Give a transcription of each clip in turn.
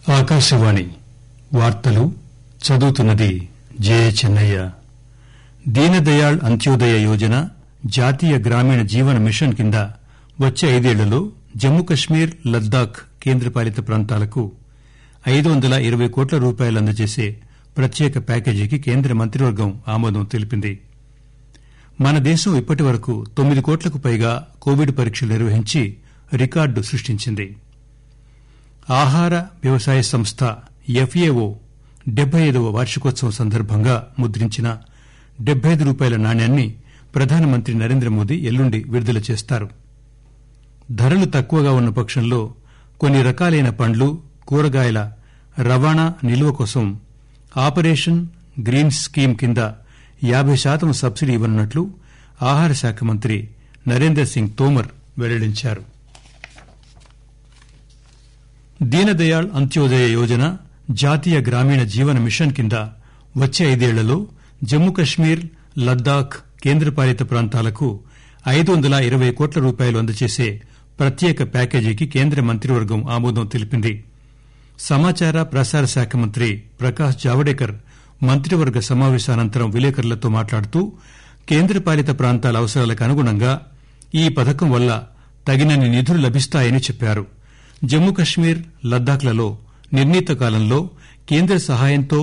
ఆకాశవాణి వార్తలు చదువుతున్నది జే చెన్నయ్య. దీనదయాళ్ అంత్యోదయ యోజన జాతీయ గ్రామీణ జీవన మిషన్ కింద వచ్చే 5 ఏళ్లలో జమ్మూ కశ్మీర్, లద్దాఖ్ కేంద్రపాలిత ప్రాంతాలకు 520 కోట్ల రూపాయలు అందజేసే ప్రత్యేక ప్యాకేజీకి కేంద్ర మంత్రివర్గం ఆమోదం తెలిపింది. మన దేశం ఇప్పటి వరకు 9 కోట్లకు పైగా కోవిడ్ పరీక్షలు నిర్వహించి రికార్డు సృష్టించింది. ఆహార వ్యవసాయ సంస్థ FAO 75వ వార్షికోత్సవం సందర్భంగా ముద్రించిన 75 రూపాయల నాణ్యాన్ని ప్రధానమంత్రి నరేంద్రమోదీ ఎల్లుండి విడుదల చేస్తారు. ధరలు తక్కువగా ఉన్న పక్షంలో కొన్ని రకాలైన పండ్లు, కూరగాయల రవాణా నిల్వ కోసం ఆపరేషన్ గ్రీన్ స్కీమ్ కింద 50% సబ్సిడీ ఇవ్వనున్నట్లు ఆహార శాఖ మంత్రి నరేందర్ సింగ్ తోమర్ వెల్లడించారు. దీనదయాళ్ అంత్యోదయ యోజన జాతీయ గ్రామీణ జీవన మిషన్ కింద వచ్చే 5 ఏళ్లలో జమ్మూ కశ్మీర్, లద్దాఖ్ కేంద్రపాలిత ప్రాంతాలకు 520 కోట్ల రూపాయలు అందజేసే ప్రత్యేక ప్యాకేజీకి కేంద్ర మంత్రివర్గం ఆమోదం తెలిపింది. సమాచార ప్రసార శాఖ మంత్రి ప్రకాశ్ జావడేకర్ మంత్రివర్గ సమావేశానంతరం విలేకరులతో మాట్లాడుతూ కేంద్రపాలిత ప్రాంతాల అవసరాలకు అనుగుణంగా ఈ పథకం వల్ల తగినన్ని నిధులు లభిస్తాయని చెప్పారు. జమ్మూ కశ్మీర్, లద్దాఖ్లలో నిర్ణీత కాలంలో కేంద్ర సహాయంతో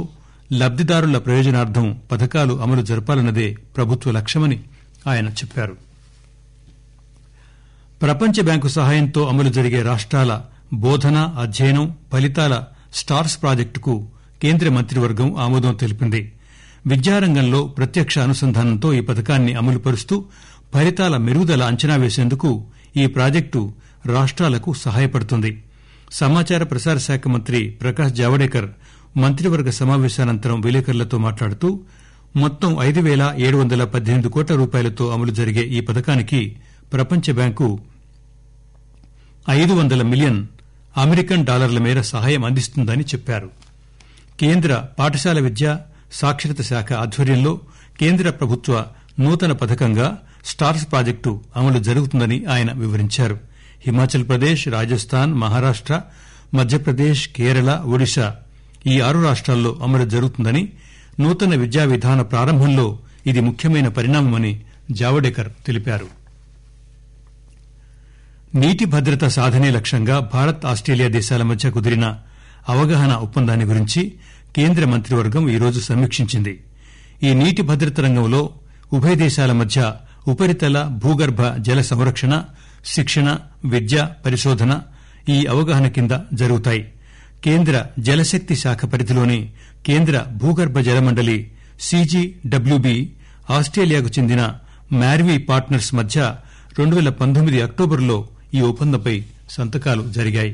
లబ్దిదారుల ప్రయోజనార్థం పథకాలు అమలు జరపాలన్నదే ప్రభుత్వ లక్ష్యమని ఆయన చెప్పారు. ప్రపంచ బ్యాంకు సహాయంతో అమలు జరిగే రాష్టాల బోధన, అధ్యయనం, ఫలితాల స్టార్స్ ప్రాజెక్టుకు కేంద్ర మంత్రివర్గం ఆమోదం తెలిపింది. విద్యారంగంలో ప్రత్యక్ష అనుసంధానంతో ఈ పథకాన్ని అమలు పరుస్తూ ఫలితాల మెరుగుదల అంచనా వేసేందుకు ఈ ప్రాజెక్టు రాష్టాలకు సహాయపడుతుంది. సమాచార ప్రసార శాఖ మంత్రి ప్రకాశ్ జావడేకర్ మంత్రివర్గ సమావేశానంతరం విలేకరులతో మాట్లాడుతూ మొత్తం 5,718 కోట్ల రూపాయలతో అమలు జరిగే ఈ పథకానికి ప్రపంచ బ్యాంకు 500 మిలియన్ అమెరికన్ డాలర్ల మేర సహాయం అందిస్తుందని చెప్పారు. కేంద్ర పాఠశాల విద్య, సాక్షరత శాఖ ఆధ్వర్యంలో కేంద్ర ప్రభుత్వ నూతన పథకంగా స్టార్స్ ప్రాజెక్టు అమలు జరుగుతుందని ఆయన వివరించారు. హిమాచల్ ప్రదేశ్, రాజస్థాన్, మహారాష్ట, మధ్యప్రదేశ్, కేరళ, ఒడిశా ఈ 6 రాష్టాల్లో అమలు జరుగుతుందని, నూతన విద్యా విధాన ప్రారంభంలో ఇది ముఖ్యమైన పరిణామమని జావడేకర్ తెలిపారు. నీటి భద్రత సాధనే లక్ష్యంగా భారత్, ఆస్టేలియా దేశాల మధ్య కుదిరిన అవగాహన ఒప్పందాన్ని గురించి కేంద్ర మంత్రివర్గం ఈరోజు సమీక్షించింది. ఈ నీటి భద్రత రంగంలో ఉభయ దేశాల మధ్య ఉపరితల, భూగర్భ జల సంరక్షణ, శిక్షణ, విద్య, పరిశోధన ఈ అవగాహన కింద జరుగుతాయి. కేంద్ర జలశక్తి శాఖ పరిధిలోని కేంద్ర భూగర్భ జలమండలి CGWB, ఆస్టేలియాకు చెందిన మ్యార్వీ పార్ట్నర్స్ మధ్య 2019 అక్టోబర్లో ఈ ఒప్పందంపై సంతకాలు జరిగాయి.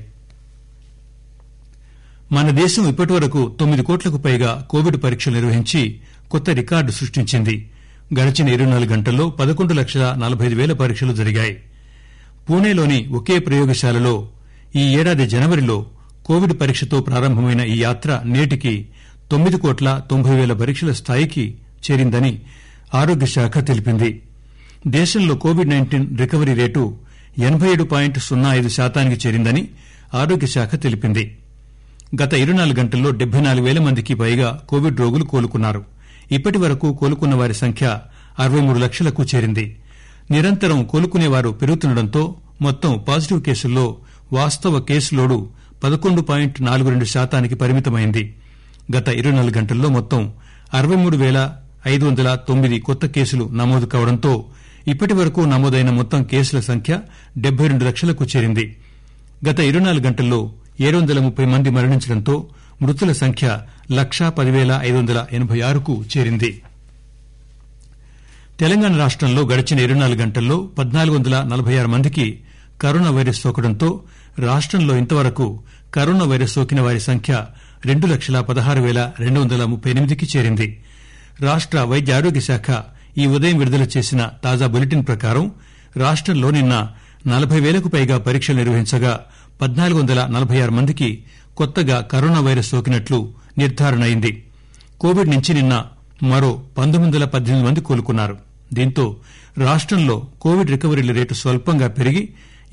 మన దేశం ఇప్పటివరకు 9 కోట్లకు పైగా కోవిడ్ పరీక్షలు నిర్వహించి కొత్త రికార్డు సృష్టించింది. గడిచిన 24 గంటల్లో 11,45,000 పరీక్షలు జరిగాయి. పూణేలోని ఒకే ప్రయోగశాలలో ఈ ఏడాది జనవరిలో కోవిడ్ పరీక్షతో ప్రారంభమైన ఈ యాత్ర నేటికి 9,90,000 పరీక్షల స్థాయికి చేరిందని ఆరోగ్య శాఖ తెలిపింది. దేశంలో కోవిడ్-19 రికవరీ రేటు 87.05% చేరిందని ఆరోగ్య శాఖ తెలిపింది. గత 24 గంటల్లో 74,000 మందికి పైగా కోవిడ్ రోగులు కోలుకున్నారు. ఇప్పటి వరకు కోలుకున్న వారి సంఖ్య 63 లక్షలకు చేరింది. నిరంతరం కోలుకునేవారు పెరుగుతుండటంతో మొత్తం పాజిటివ్ కేసుల్లో వాస్తవ కేసు లోడు 11.42% పరిమితమైంది. గత 24 గంటల్లో మొత్తం 63,509 కొత్త కేసులు నమోదు కావడంతో ఇప్పటి వరకు నమోదైన మొత్తం కేసుల సంఖ్య 72 లక్షలకు చేరింది. గత 24 గంటల్లో 730 మంది మరణించడంతో మృతుల సంఖ్య 1,10,586కు చేరింది. తెలంగాణ రాష్టంలో గడిచిన 24 గంటల్లో 1,446 మందికి కరోనా వైరస్ సోకడంతో రాష్టంలో ఇంతవరకు కరోనా వైరస్ సోకిన వారి సంఖ్య 2,16,238కి చేరింది. రాష్ట వైద్య ఆరోగ్య శాఖ ఈ ఉదయం విడుదల చేసిన తాజా బులెటిన్ ప్రకారం రాష్టంలో నిన్న 40,000కు పైగా పరీక్షలు నిర్వహించగా 1,446 మందికి కొత్తగా కరోనా వైరస్ సోకినట్లు నిర్ధారణ అయింది. కోవిడ్ నుంచి నిన్న మరో 1,918 మంది కోలుకున్నారు. దీంతో రాష్టంలో కోవిడ్ రికవరీల రేటు స్వల్పంగా పెరిగి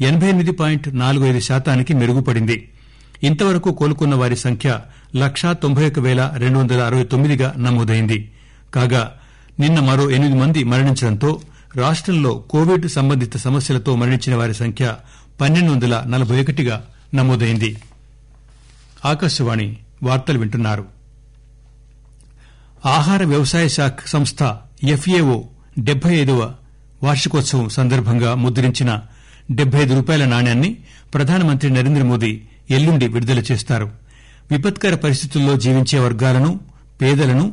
88.45%కి మెరుగుపడింది. ఇంతవరకు కోలుకున్న వారి సంఖ్య 191,269గా నమోదైంది. కాగా నిన్న మరో 8 మంది మరణించడంతో రాష్టంలో కోవిడ్ సంబంధిత సమస్యలతో మరణించిన వారి సంఖ్య 1,241గా నమోదైంది. ఆకాశవాణి వార్తలు వింటున్నారు. ఆహార వ్యవసాయ శాఖ సంస్థ FAO 75వ వార్షికోత్సవం సందర్భంగా ముద్రించిన ₹75 నాణ్యాన్ని ప్రధానమంత్రి నరేంద్రమోదీ ఎల్లుండి విడుదల చేస్తారు. విపత్కర పరిస్థితుల్లో జీవించే వర్గాలను, పేదలను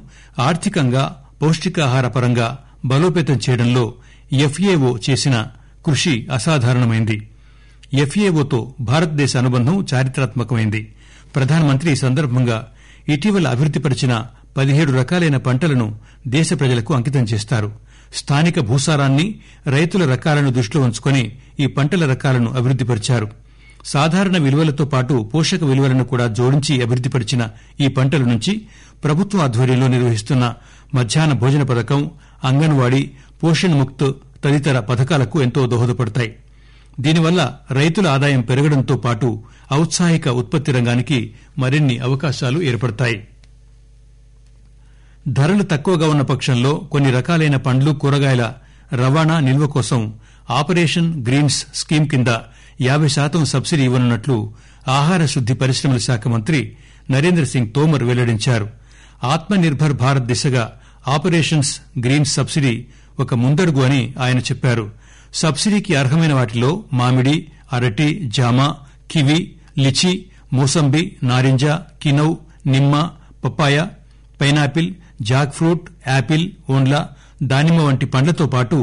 ఆర్థికంగా, పౌష్టికాహార పరంగా బలోపేతం చేయడంలో FAO చేసిన కృషి అసాధారణమైంది. FAOతో భారతదేశ అనుబంధం చారిత్రాత్మకమైంది. ప్రధానమంత్రి ఈ సందర్భంగా ఇటీవల అభివృద్దిపరిచిన 17 రకాలైన పంటలను దేశ ప్రజలకు అంకితం చేస్తారు. స్థానిక భూసారాన్ని, రైతుల రకాలను దృష్టిలో ఉంచుకుని ఈ పంటల రకాలను అభివృద్దిపరిచారు. సాధారణ విలువలతో పాటు పోషక విలువలను కూడా జోడించి అభివృద్దిపరిచిన ఈ పంటల నుంచి ప్రభుత్వం ఆధ్వర్యంలో నిర్వహిస్తున్న మధ్యాహ్న భోజన పథకం, అంగన్వాడీ, పోషణ్ ముక్త్ తదితర పథకాలకు ఎంతో దోహదపడతాయి. దీనివల్ల రైతుల ఆదాయం పెరగడంతో పాటు ఔత్సాహిక ఉత్పత్తి రంగానికి మరిన్ని అవకాశాలు ఏర్పడతాయి. ధరలు తక్కువగా ఉన్న పక్షంలో కొన్ని రకాలైన పండ్లు, కూరగాయల రవాణా, నిల్వ కోసం ఆపరేషన్ గ్రీన్స్ స్కీమ్ కింద 50% సబ్సిడీ ఇవ్వనున్నట్లు ఆహార శుద్ది పరిశ్రమల శాఖ మంత్రి నరేంద్రసింగ్ తోమర్ వెల్లడించారు. ఆత్మ నిర్భర్ భారత్ దిశగా ఆపరేషన్స్ గ్రీన్స్ సబ్సిడీ ఒక ముందడుగు అని ఆయన చెప్పారు. సబ్సిడీకి అర్హమైన వాటిలో మామిడి, అరటి, జామ, కివి, లిచి, మోసంబి, నారింజ, కినౌ, నిమ్మ, papaya, pineapple, jackfruit, apple, ఓండ్ల, దానిమ్మ వంటి పండ్లతో పాటు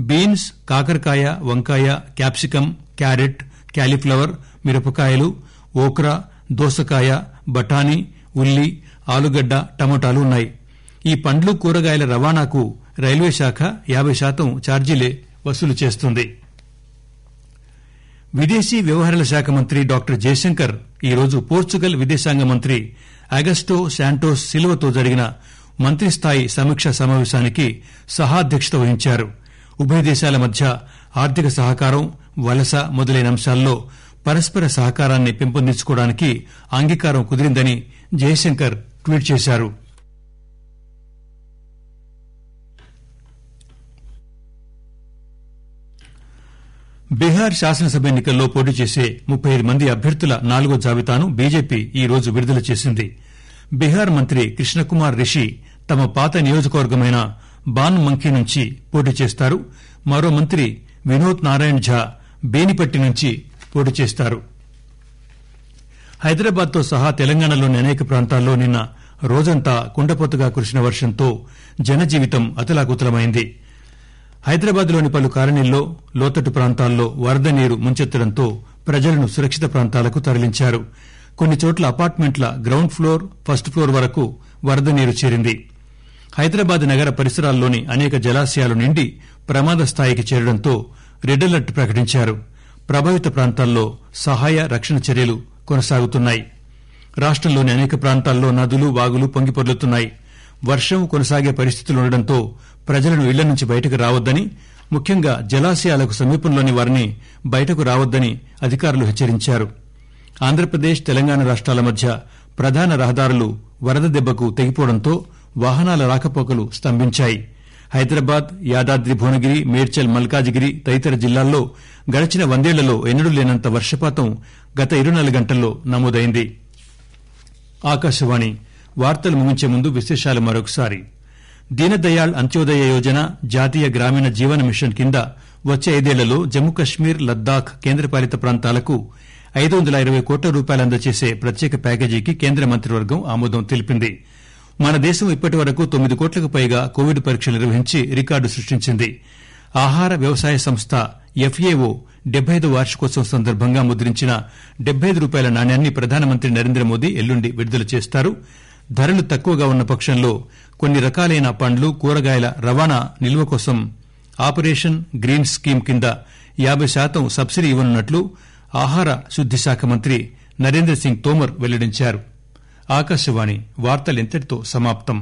బీన్స్, కాకరకాయ, వంకాయ, క్యాప్సికం, క్యారెట్, క్యాలీఫ్లవర్, మిరపకాయలు, ఓక్రా, దోసకాయ, బఠానీ, ఉల్లి, ఆలుగడ్డ, టమోటాలు ఉన్నాయి. ఈ పండ్లు, కూరగాయల రవాణాకు రైల్వే శాఖ 50% ఛార్జీలే వసూలు చేస్తుంది. విదేశీ వ్యవహారాల శాఖ మంత్రి డాక్టర్ జయశంకర్ ఈరోజు పోర్చుగల్ విదేశాంగ మంత్రి అగస్టో శాంటోస్ సిల్వతో జరిగిన మంత్రిస్థాయి సమీక్షా సమావేశానికి సహాధ్యక్షత వహించారు. ఉభయ దేశాల మధ్య ఆర్థిక సహకారం, వలస మొదలైన అంశాల్లో పరస్పర సహకారాన్ని పెంపొందించుకోవడానికి అంగీకారం కుదిరిందని జయశంకర్ ట్వీట్ చేశారు. బీహార్ శాసనసభ ఎన్నికల్లో పోటీ చేసే 35 మంది అభ్యర్థుల 4వ జాబితాను బీజేపీ ఈ రోజు విడుదల చేసింది. బీహార్ మంత్రి కృష్ణకుమార్ రిషి తమ పాత నియోజకవర్గమైన బాన్మంఖీ నుంచి పోటీ చేస్తారు. మరో మంత్రి వినోద్ నారాయణ్ ఝా బేనిపట్టి నుంచి పోటీ చేస్తారు. హైదరాబాద్ తో సహా తెలంగాణలోని అనేక ప్రాంతాల్లో నిన్న రోజంతా కుండపోతగా కురిసిన వర్షంతో జనజీవితం అతలాకుతలమైంది. హైదరాబాద్ లోని పలు కాలనీల్లో, లోతట్టు ప్రాంతాల్లో వరద నీరు ముంచెత్తడంతో ప్రజలను సురక్షిత ప్రాంతాలకు తరలించారు. కొన్ని చోట్ల అపార్ట్మెంట్ల గ్రౌండ్ ఫ్లోర్, ఫస్ట్ ఫ్లోర్ వరకు వరద నీరు చేరింది. హైదరాబాద్ నగర పరిసరాల్లోని అనేక జలాశయాలు నిండి ప్రమాద స్థాయికి చేరడంతో రెడ్ అలర్ట్ ప్రకటించారు. ప్రభావిత ప్రాంతాల్లో సహాయ, రక్షణ చర్యలు కొనసాగుతున్నాయి. రాష్టంలోని అనేక ప్రాంతాల్లో నదులు, వాగులు పొంగిపొర్లుతున్నాయి. వర్షం కొనసాగే పరిస్థితులుండటంతో ప్రజలను ఇళ్ల నుంచి బయటకు రావద్దని, ముఖ్యంగా జలాశయాలకు సమీపంలోని వారిని బయటకు రావద్దని అధికారులు హెచ్చరించారు. ఆంధ్రప్రదేశ్, తెలంగాణ రాష్ట్రాల మధ్య ప్రధాన రహదారులు వరద దెబ్బకు తెగిపోవడంతో వాహనాల రాకపోకలు స్తంభించాయి. హైదరాబాద్, యాదాద్రి భువనగిరి, మేడ్చల్, మల్కాజిగిరి తదితర జిల్లాల్లో గడిచిన 100 ఏళ్లలో ఎన్నడూ లేనంత వర్షపాతం గత 24 గంటల్లో నమోదైంది. ఆకాశవాణి వార్తలు ముగించే ముందు విశేషాలు మరొకసారి. దీనదయాళ్ అంత్యోదయ యోజన జాతీయ గ్రామీణ జీవన మిషన్ కింద వచ్చే 5 ఏళ్లలో జమ్మూ కశ్మీర్, లద్దాఖ్ కేంద్రపాలిత ప్రాంతాలకు 520 కోట్ల రూపాయలు అందజేసే ప్రత్యేక ప్యాకేజీకి కేంద్ర మంత్రివర్గం ఆమోదం తెలిపింది. మన దేశం ఇప్పటి వరకు 9 కోట్లకు పైగా కోవిడ్ పరీక్షలు నిర్వహించి రికార్డు సృష్టించింది. ఆహార వ్యవసాయ సంస్థ FAO 75వ వార్షికోత్సవం సందర్భంగా ముద్రించిన ₹75 నాణ్యాన్ని ప్రధానమంత్రి నరేంద్రమోదీ ఎల్లుండి విడుదల చేస్తారు. ధరలు తక్కువగా ఉన్న పక్షంలో కొన్ని రకాలైన పండ్లు, కూరగాయల రవాణా, నిల్వ కోసం ఆపరేషన్ గ్రీన్ స్కీమ్ కింద 50% సబ్సిడీ ఇవ్వనున్నట్లు ఆహార శుద్ది శాఖ మంత్రి నరేంద్రసింగ్ తోమర్ వెల్లడించారు. ఆకాశవాణి వార్తలింతటితో సమాప్తం.